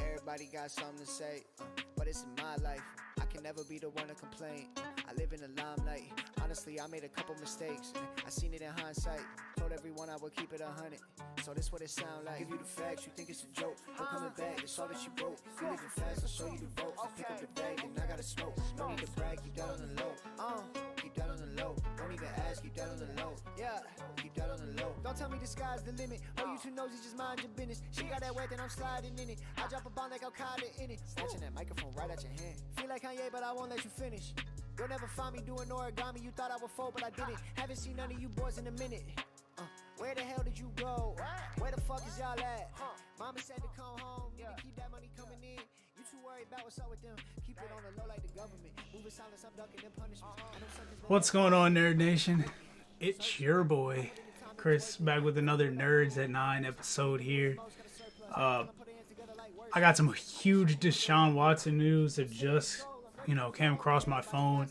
Everybody got something to say, but it's in my life. I can never be the one to complain. I live in the limelight. Honestly, I made a couple mistakes. I seen it in hindsight. Told everyone I would keep it 100. So this what it sound like. Give you the facts, you think it's a joke. Don't coming back, it's all that you wrote. You living fast, I'll show you the rope. I pick up the bag, and I gotta smoke. No need to brag, keep that on the low. Keep that on the low. Don't even ask, keep that on the low. Yeah, keep that on the low. Don't tell me the sky's the limit. Oh, you too nosy, just mind your business. She got that wet, then I'm sliding in it. I drop a bomb like Al-Qaeda in it. Snatching that microphone right out your hand. Feel like Kanye, but I won't let you finish. You'll never find me doing origami. You thought I would fold, but I didn't. Haven't seen none of you boys in a minute. Where the hell did you go? Where the fuck is y'all at? Mama said to come home. Need to keep that money coming in. You too worried about what's up with them. Keep it on the low like the government. Moving silence, I'm ducking them punishments. What's going on, Nerd Nation? It's your boy, Chris, back with another Nerds at 9 episode here. I got some huge Deshaun Watson news that just, came across my phone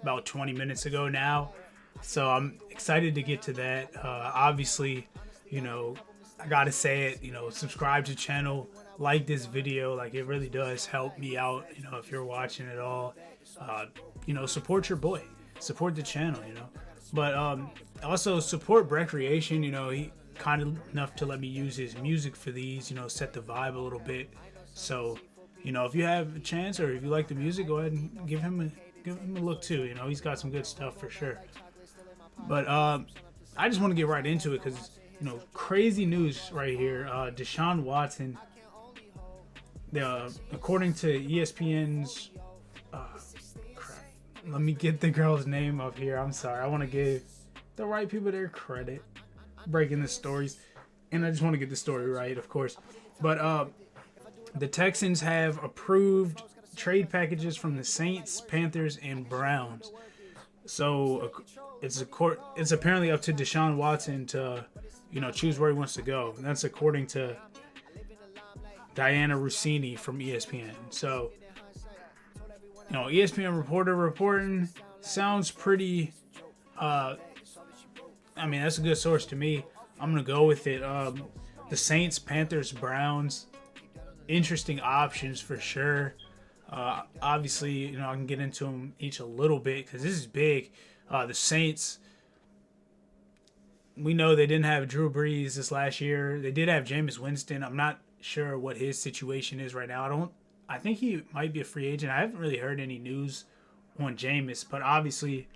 about 20 minutes ago now. So I'm excited to get to that. Obviously, I gotta say it, subscribe to the channel, like this video, like it really does help me out, if you're watching it all. Support your boy, support the channel, But also support Recreation, he kind enough to let me use his music for these, set the vibe a little bit. So, if you have a chance or if you like the music, go ahead and give him a look too. He's got some good stuff for sure. But I just want to get right into it because, crazy news right here. Deshaun Watson, according to ESPN's, crap. Let me get the girl's name up here. I'm sorry. I want to give the right people their credit breaking the stories. And I just want to get the story right, of course. But the Texans have approved trade packages from the Saints, Panthers, and Browns. So it's apparently up to Deshaun Watson to, choose where he wants to go. And that's according to Diana Rossini from ESPN. So, ESPN reporter reporting sounds pretty. That's a good source to me. I'm gonna go with it. The Saints, Panthers, Browns, interesting options for sure. Obviously, I can get into them each a little bit because this is big. The Saints, we know they didn't have Drew Brees this last year. They did have Jameis Winston. I'm not sure what his situation is right now. I think he might be a free agent. I haven't really heard any news on Jameis, but obviously,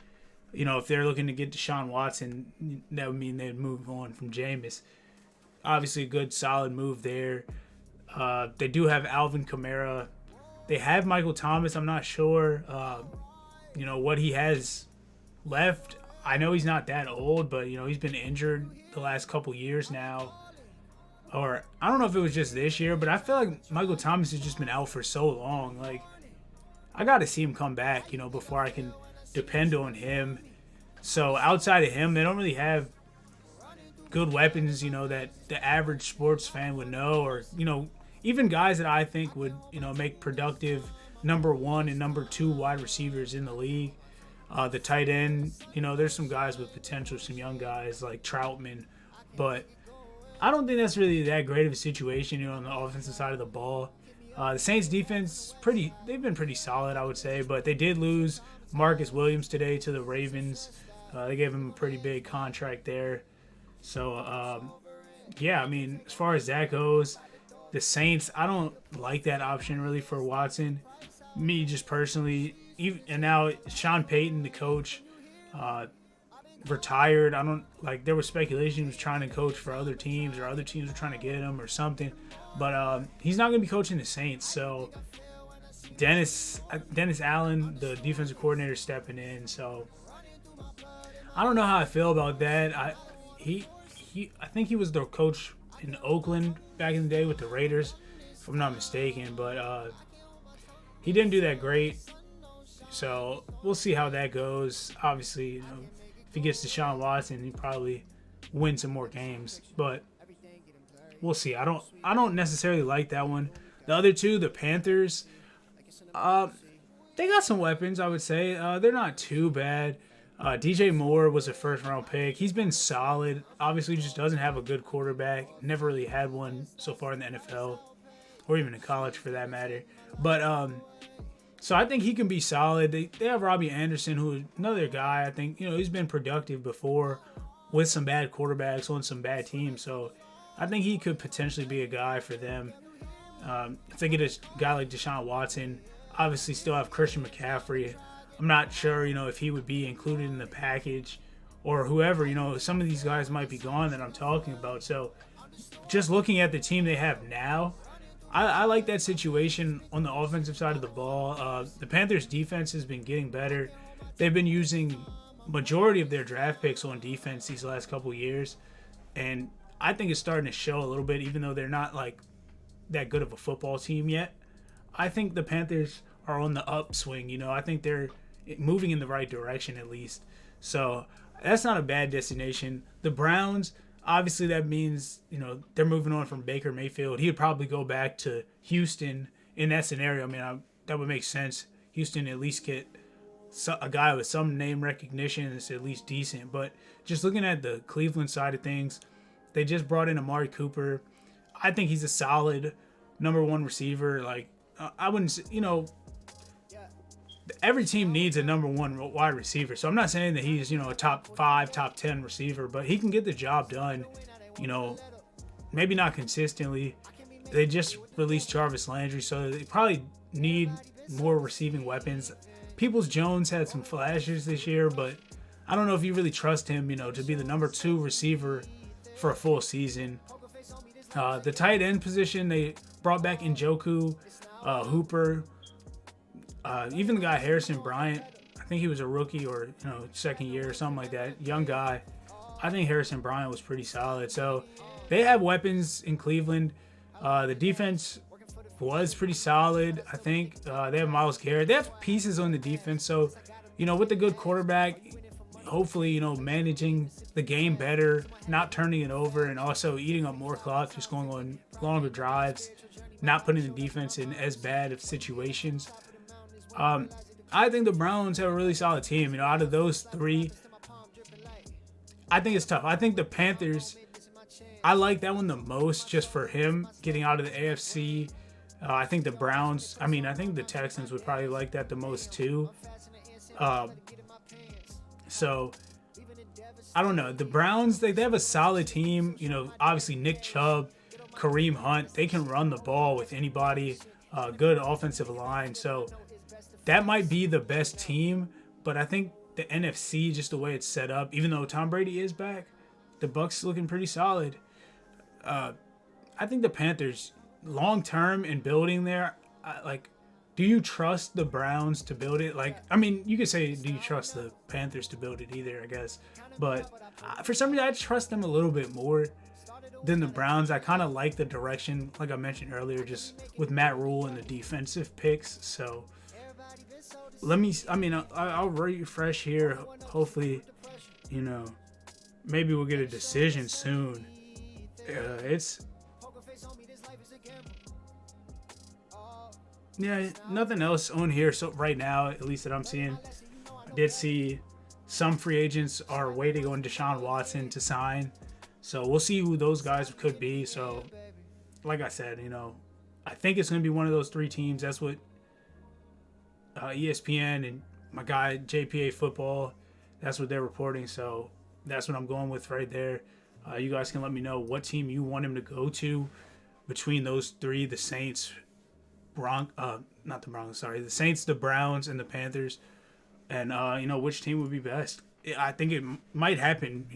if they're looking to get Deshaun Watson, that would mean they'd move on from Jameis. Obviously, a good, solid move there. They do have Alvin Kamara. They have Michael Thomas. I'm not sure, what he has left. I know he's not that old, but, he's been injured the last couple years now. Or I don't know if it was just this year, but I feel like Michael Thomas has just been out for so long. Like, I got to see him come back, before I can depend on him. So outside of him, they don't really have good weapons, that the average sports fan would know, or, even guys that I think would, make productive number 1 and number 2 wide receivers in the league. The tight end, there's some guys with potential, some young guys like Troutman, but I don't think that's really that great of a situation, on the offensive side of the ball. The Saints defense, they've been pretty solid, I would say, but they did lose Marcus Williams today to the Ravens. They gave him a pretty big contract there. So, as far as that goes, the Saints, I don't like that option really for Watson. Me, just personally, and now Sean Payton, the coach, retired. There was speculation he was trying to coach for other teams, or other teams were trying to get him or something. But he's not going to be coaching the Saints. So Dennis Allen, the defensive coordinator, stepping in. So I don't know how I feel about that. I think he was the coach in Oakland back in the day with the Raiders, if I'm not mistaken. But he didn't do that great. So we'll see how that goes. Obviously, if he gets Deshaun Watson, he probably win some more games. But we'll see. I don't necessarily like that one. The other two, the Panthers, they got some weapons, I would say. They're not too bad. DJ Moore was a first-round pick. He's been solid. Obviously, just doesn't have a good quarterback. Never really had one so far in the NFL, or even in college for that matter. But so I think he can be solid. They have Robbie Anderson, who is another guy. I think he's been productive before with some bad quarterbacks on some bad teams. So I think he could potentially be a guy for them. If they get a guy like Deshaun Watson, obviously still have Christian McCaffrey. I'm not sure, if he would be included in the package or whoever. Some of these guys might be gone that I'm talking about. So just looking at the team they have now, I like that situation on the offensive side of the ball. The Panthers' defense has been getting better. They've been using majority of their draft picks on defense these last couple years, and I think it's starting to show a little bit, even though they're not like that good of a football team yet. I think the Panthers are on the upswing. I think they're moving in the right direction at least. So that's not a bad destination. The Browns, obviously that means, they're moving on from Baker Mayfield. He would probably go back to Houston in that scenario. I mean, that would make sense. Houston at least get a guy with some name recognition that's at least decent. But just looking at the Cleveland side of things, they just brought in Amari Cooper. I think he's a solid number one receiver. Like, I wouldn't, every team needs a number one wide receiver. So I'm not saying that he's, a top 5, top 10 receiver, but he can get the job done, maybe not consistently. They just released Jarvis Landry, so they probably need more receiving weapons. Peoples-Jones had some flashes this year, but I don't know if you really trust him, to be the number 2 receiver for a full season. The tight end position, they brought back Njoku, Hooper, even the guy Harrison Bryant. I think he was a rookie or second year or something like that. Young guy. I think Harrison Bryant was pretty solid. So they have weapons in Cleveland. The defense was pretty solid. I think they have Myles Garrett. They have pieces on the defense. So with a good quarterback, hopefully managing the game better, not turning it over, and also eating up more clock, just going on longer drives, not putting the defense in as bad of situations. I think the Browns have a really solid team. Out of those 3, I think it's tough. I think the Panthers, I like that one the most just for him getting out of the AFC. I think the Browns, I think the Texans would probably like that the most too. So, I don't know. The Browns, they have a solid team. Obviously Nick Chubb, Kareem Hunt, they can run the ball with anybody. Good offensive line. So, that might be the best team, but I think the NFC, just the way it's set up, even though Tom Brady is back, the Bucs looking pretty solid. I think the Panthers, long term in building there, do you trust the Browns to build it? You could say, do you trust the Panthers to build it either, I guess. But for some reason, I trust them a little bit more than the Browns. I kind of like the direction, like I mentioned earlier, just with Matt Rule and the defensive picks. So I'll refresh here. Hopefully, maybe we'll get a decision soon. Nothing else on here. So right now, at least that I'm seeing, I did see some free agents are waiting on Deshaun Watson to sign. So we'll see who those guys could be. So, like I said, I think it's going to be one of those 3 teams. That's what ESPN and my guy JPA Football, that's what they're reporting. So that's what I'm going with right there. You guys can let me know what team you want him to go to between those 3, the Saints, the Saints, the Browns, and the Panthers. And, which team would be best. I think it might happen,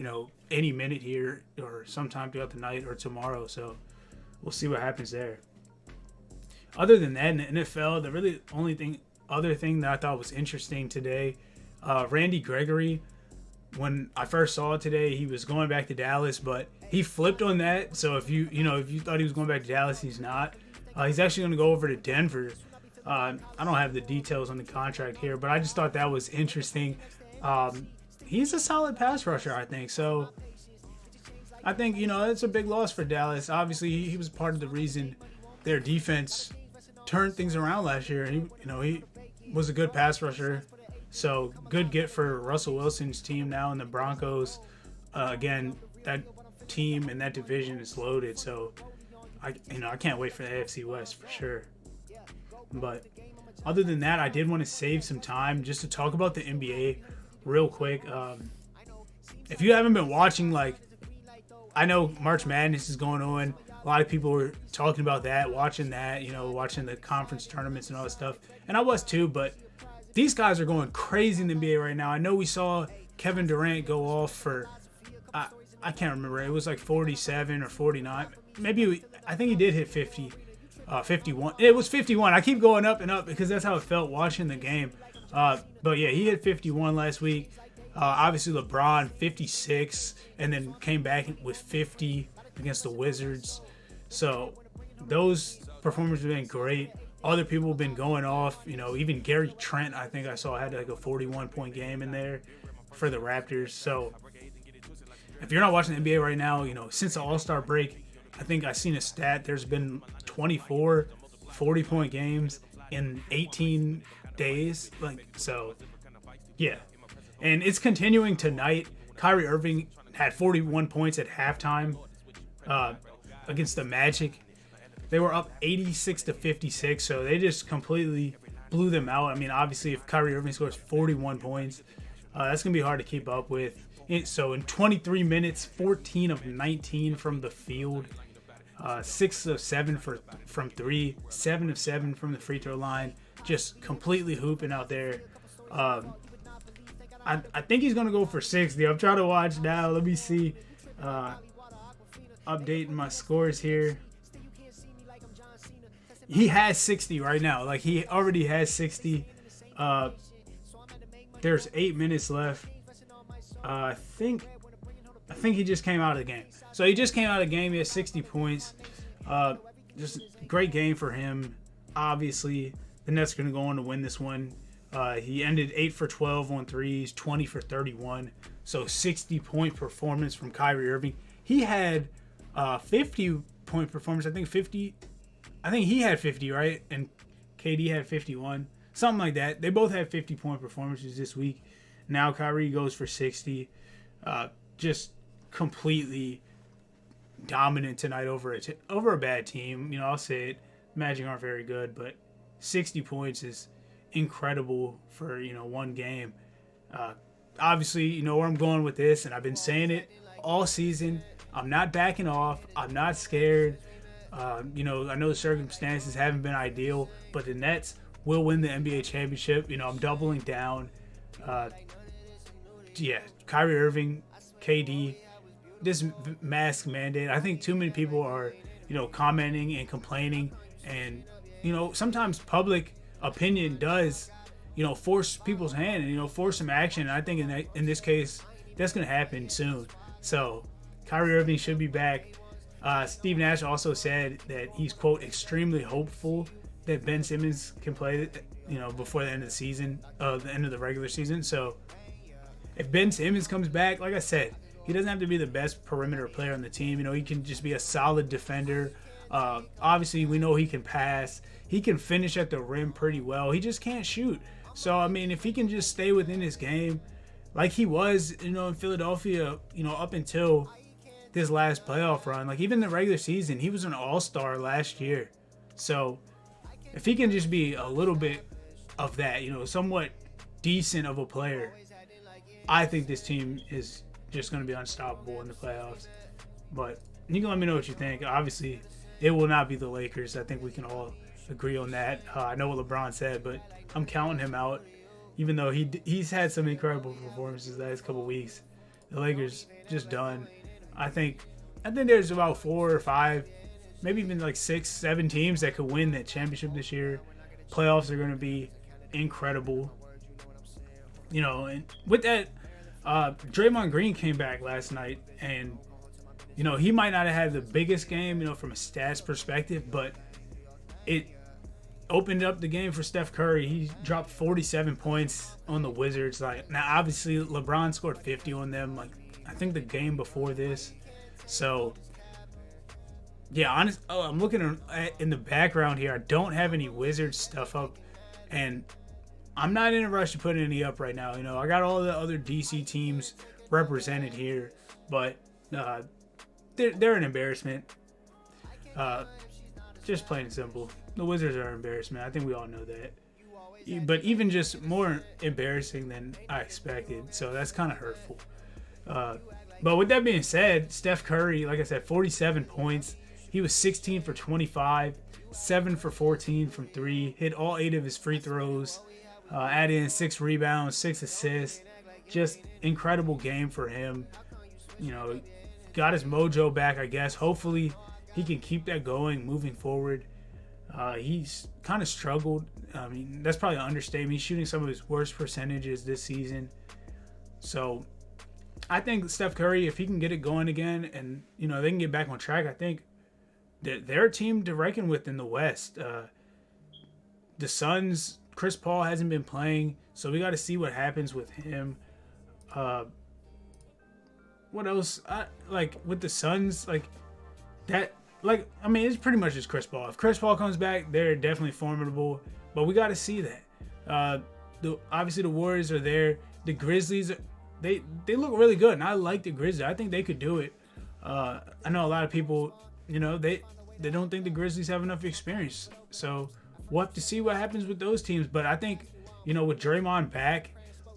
any minute here or sometime throughout the night or tomorrow. So we'll see what happens there. Other than that, in the NFL, the really only other thing that I thought was interesting today, Randy Gregory, when I first saw it today, he was going back to Dallas, but he flipped on that. So if you thought he was going back to Dallas, he's not. He's actually going to go over to Denver. I don't have the details on the contract here, but I just thought that was interesting. He's a solid pass rusher, I think. So I think, it's a big loss for Dallas. Obviously, he was part of the reason their defense turned things around last year. He was a good pass rusher. So good get for Russell Wilson's team now in the Broncos. Again, that team and that division is loaded. So I can't wait for the AFC West for sure. But other than that, I did want to save some time just to talk about the NBA real quick. If you haven't been watching, I know March Madness is going on. A lot of people were talking about that, watching that, watching the conference tournaments and all that stuff. And I was too, but these guys are going crazy in the NBA right now. I know we saw Kevin Durant go off for, I can't remember. It was like 47 or 49. I think he did hit 50, 51. It was 51. I keep going up and up because that's how it felt watching the game. But yeah, he hit 51 last week. Obviously, LeBron, 56, and then came back with 50 against the Wizards. So those performances have been great. Other people have been going off. Even Gary Trent, I think I saw, had like a 41-point game in there for the Raptors. So if you're not watching the NBA right now, since the All-Star break, I think I seen a stat. There's been 24 40-point games in 18 days. Yeah. And it's continuing tonight. Kyrie Irving had 41 points at halftime against the Magic. They were up 86-56, so they just completely blew them out. I mean, obviously, if Kyrie Irving scores 41 points, that's going to be hard to keep up with. So in 23 minutes, 14 of 19 from the field, 6 of 7 from 3, 7 of 7 from the free throw line, just completely hooping out there. I think he's going to go for 60. I'm trying to watch now. Let me see. Updating my scores here. He has 60 right now. He already has 60. There's 8 minutes left. I think he just came out of the game. So he just came out of the game. He has 60 points. Just great game for him. Obviously, the Nets are going to go on to win this one. He ended 8 for 12 on threes, 20 for 31. So 60-point performance from Kyrie Irving. He had 50-point performance. I think he had 50, right? And KD had 51. Something like that. They both had 50-point performances this week. Now Kyrie goes for 60. Just completely dominant tonight over a bad team. I'll say it. Magic aren't very good, but 60 points is incredible for one game. Obviously, you know where I'm going with this, and I've been saying it all season. I'm not backing off. I'm not scared. I know the circumstances haven't been ideal, but the Nets will win the NBA championship. I'm doubling down. Kyrie Irving, KD, this mask mandate. I think too many people are, commenting and complaining, and sometimes public opinion does, force people's hand and force some action. And I think in this case, that's going to happen soon. So Kyrie Irving should be back. Steve Nash also said that he's, quote, extremely hopeful that Ben Simmons can play, before the end of the season, the end of the regular season. So if Ben Simmons comes back, like I said, he doesn't have to be the best perimeter player on the team. He can just be a solid defender. Obviously, we know he can pass. He can finish at the rim pretty well. He just can't shoot. So, I mean, if he can just stay within his game like he was, in Philadelphia, up until this last playoff run, even the regular season, he was an all-star last year. So if he can just be a little bit of that, somewhat decent of a player, I think this team is just going to be unstoppable in the playoffs. But you can let me know what you think. Obviously, it will not be the Lakers. I think we can all agree on that. I know what LeBron said, but I'm counting him out, even though he's had some incredible performances the last couple weeks. The Lakers just done. I think there's about 4 or 5, maybe even 6, 7 teams that could win that championship this year. Playoffs are going to be incredible. And with that, Draymond Green came back last night, and he might not have had the biggest game, from a stats perspective, but it opened up the game for Steph Curry. He dropped 47 points on the Wizards. Now, obviously, LeBron scored 50 on them. I think the game before this. So, yeah, I'm looking in the background here. I don't have any Wizards stuff up, and I'm not in a rush to put any up right now. I got all the other DC teams represented here, but they're an embarrassment. Just plain and simple. The Wizards are an embarrassment. I think we all know that. But even just more embarrassing than I expected. So that's kind of hurtful. But with that being said, Steph Curry, like I said, 47 points. He was 16 for 25, 7 for 14 from 3, hit all 8 of his free throws, added in 6 rebounds, 6 assists. Just incredible game for him. Got his mojo back, I guess. Hopefully he can keep that going moving forward. He's kind of struggled. I mean, that's probably an understatement. He's shooting some of his worst percentages this season. So I think Steph Curry, if he can get it going again and, they can get back on track, I think that they're a team to reckon with in the West. The Suns, Chris Paul hasn't been playing, so we got to see what happens with him. What else? With the Suns, it's pretty much just Chris Paul. If Chris Paul comes back, they're definitely formidable, but we got to see that. Obviously, the Warriors are there. The Grizzlies, they look really good, and I like the Grizzlies. I think they could do it. I know a lot of people, they don't think the Grizzlies have enough experience. So we'll have to see what happens with those teams. But I think, with Draymond back,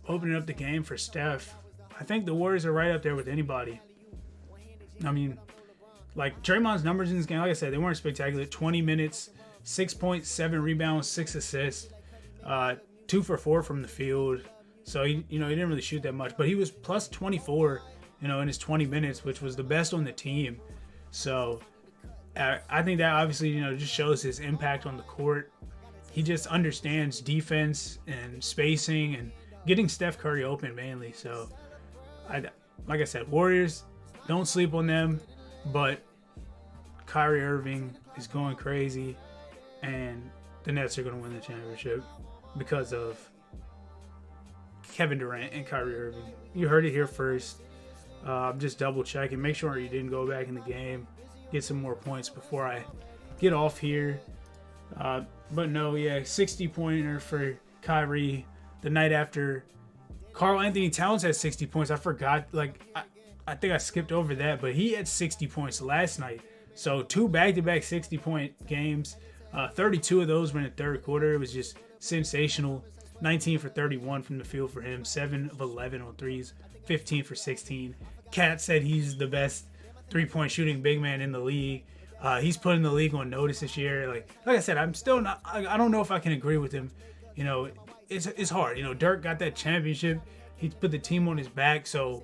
opening up the game for Steph, I think the Warriors are right up there with anybody. I mean, Draymond's numbers in this game, like I said, they weren't spectacular. 20 minutes, 6 points, 7 rebounds, 6 assists, 2 for 4 from the field. So, he didn't really shoot that much. But he was plus 24, in his 20 minutes, which was the best on the team. So, I think that obviously, just shows his impact on the court. He just understands defense and spacing and getting Steph Curry open mainly. So, like I said, Warriors, don't sleep on them. But Kyrie Irving is going crazy, and the Nets are going to win the championship because of Kevin Durant and Kyrie Irving. You heard it here first. I'm just double checking. Make sure you didn't go back in the game. Get some more points before I get off here. But no, 60-pointer for Kyrie the night after Karl Anthony Towns had 60 points. I forgot. I think I skipped over that, but he had 60 points last night. So 2 back-to-back 60-point games. 32 of those were in the third quarter. It was just sensational. 19 for 31 from the field for him. 7 of 11 on threes. 15 for 16. Kat said he's the best three-point shooting big man in the league. He's putting the league on notice this year. Like I said, I'm still not. I don't know if I can agree with him. It's hard. Dirk got that championship. He put the team on his back. So,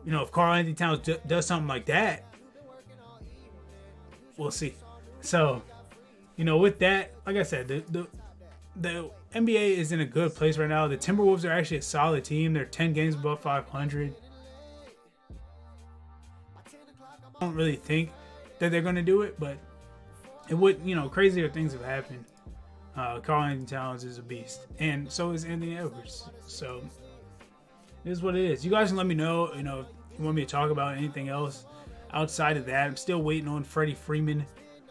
if Karl Anthony Towns does something like that, we'll see. So, with that, like I said, the NBA is in a good place right now. The Timberwolves are actually a solid team. They're 10 games above 500. I don't really think that they're going to do it, but it would, crazier things have happened. Karl Anthony Towns is a beast, and so is Anthony Edwards. So it is what it is. You guys can let me know, if you want me to talk about anything else outside of that. I'm still waiting on Freddie Freeman.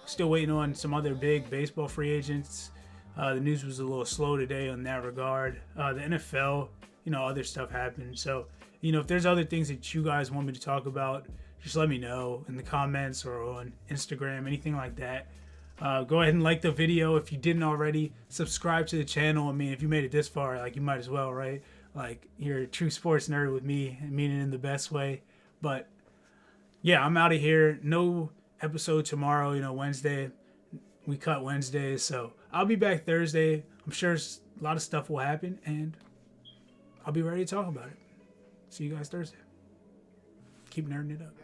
Still waiting on some other big baseball free agents. The news was a little slow today on that regard. The NFL, other stuff happened. So, if there's other things that you guys want me to talk about, just let me know in the comments or on Instagram, anything like that. Go ahead and like the video if you didn't already. Subscribe to the channel. I mean, if you made it this far, you might as well, right? You're a true sports nerd with me, meaning in the best way. But, yeah, I'm out of here. No episode tomorrow, Wednesday. We cut Wednesdays, so I'll be back Thursday. I'm sure a lot of stuff will happen, and I'll be ready to talk about it. See you guys Thursday. Keep nerding it up.